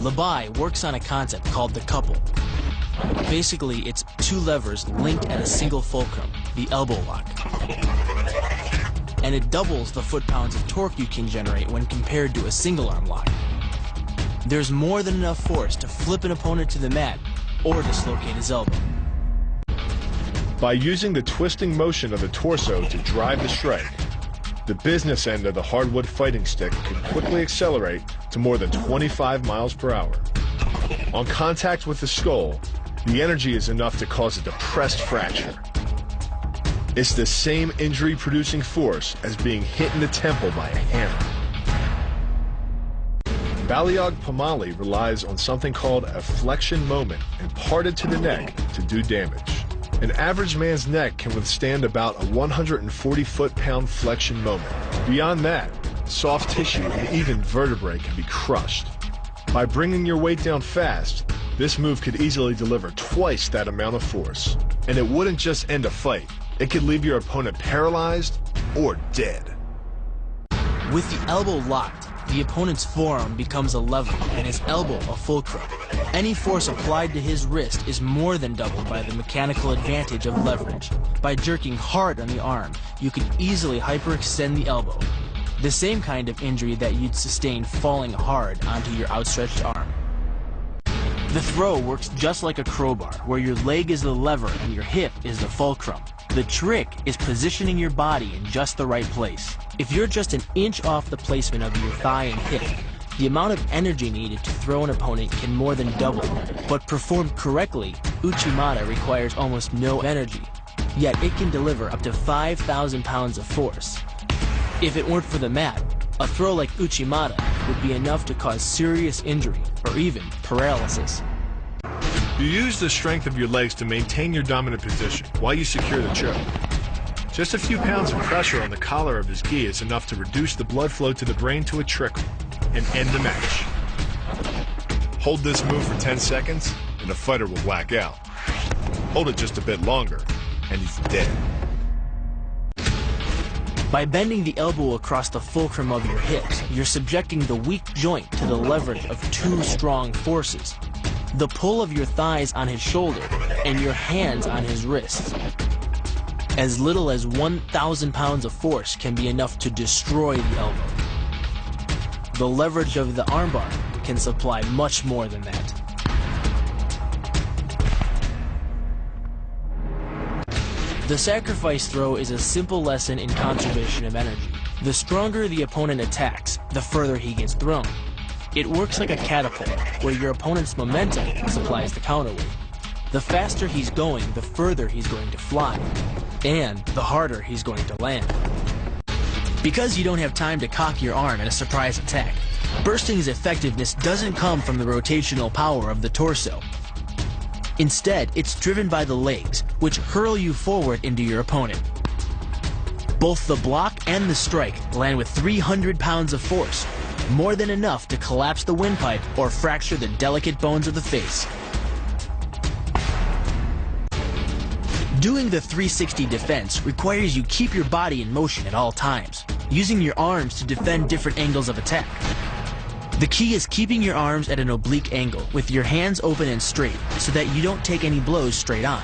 Labai works on a concept called the couple. Basically, it's two levers linked at a single fulcrum, the elbow lock. And it doubles the foot-pounds of torque you can generate when compared to a single arm lock. There's more than enough force to flip an opponent to the mat or dislocate his elbow. By using the twisting motion of the torso to drive the strike, the business end of the hardwood fighting stick can quickly accelerate to more than 25 miles per hour. On contact with the skull, the energy is enough to cause a depressed fracture. It's the same injury-producing force as being hit in the temple by a hammer. Baliog Pamali relies on something called a flexion moment imparted to the neck to do damage. An average man's neck can withstand about a 140 foot-pound flexion moment. Beyond that, soft tissue and even vertebrae can be crushed. By bringing your weight down fast, this move could easily deliver twice that amount of force. And it wouldn't just end a fight, it could leave your opponent paralyzed or dead. With the elbow locked, the opponent's forearm becomes a lever and his elbow a fulcrum. Any force applied to his wrist is more than doubled by the mechanical advantage of leverage. By jerking hard on the arm, you can easily hyperextend the elbow. The same kind of injury that you'd sustain falling hard onto your outstretched arm. The throw works just like a crowbar, where your leg is the lever and your hip is the fulcrum. The trick is positioning your body in just the right place. If you're just an inch off the placement of your thigh and hip, the amount of energy needed to throw an opponent can more than double. But performed correctly, Uchimata requires almost no energy, yet it can deliver up to 5,000 pounds of force. If it weren't for the mat, a throw like Uchimata would be enough to cause serious injury or even paralysis. You use the strength of your legs to maintain your dominant position while you secure the choke. Just a few pounds of pressure on the collar of his gi is enough to reduce the blood flow to the brain to a trickle and end the match. Hold this move for 10 seconds and the fighter will black out. Hold it just a bit longer and he's dead. By bending the elbow across the fulcrum of your hips, you're subjecting the weak joint to the leverage of two strong forces. The pull of your thighs on his shoulder and your hands on his wrists. As little as 1,000 pounds of force can be enough to destroy the elbow. The leverage of the armbar can supply much more than that. The sacrifice throw is a simple lesson in conservation of energy. The stronger the opponent attacks, the further he gets thrown. It works like a catapult, where your opponent's momentum supplies the counterweight. The faster he's going, the further he's going to fly, and the harder he's going to land. Because you don't have time to cock your arm in a surprise attack, bursting's effectiveness doesn't come from the rotational power of the torso. Instead, it's driven by the legs, which hurl you forward into your opponent. Both the block and the strike land with 300 pounds of force, more than enough to collapse the windpipe or fracture the delicate bones of the face. Doing the 360 defense requires you keep your body in motion at all times, using your arms to defend different angles of attack. The key is keeping your arms at an oblique angle, with your hands open and straight, so that you don't take any blows straight on.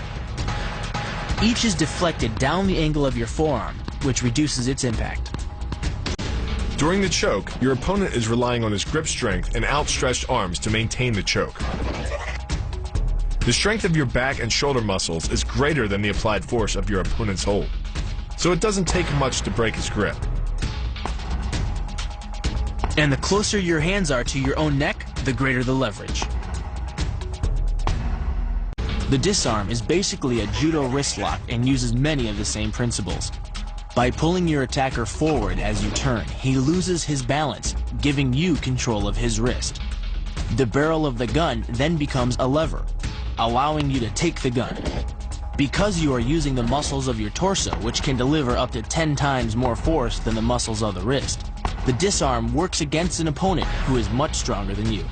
Each is deflected down the angle of your forearm, which reduces its impact. During the choke, your opponent is relying on his grip strength and outstretched arms to maintain the choke. The strength of your back and shoulder muscles is greater than the applied force of your opponent's hold, so it doesn't take much to break his grip. And the closer your hands are to your own neck, the greater the leverage. The disarm is basically a judo wrist lock and uses many of the same principles. By pulling your attacker forward as you turn, he loses his balance, giving you control of his wrist. The barrel of the gun then becomes a lever, allowing you to take the gun. Because you are using the muscles of your torso, which can deliver up to 10 times more force than the muscles of the wrist, the disarm works against an opponent who is much stronger than you.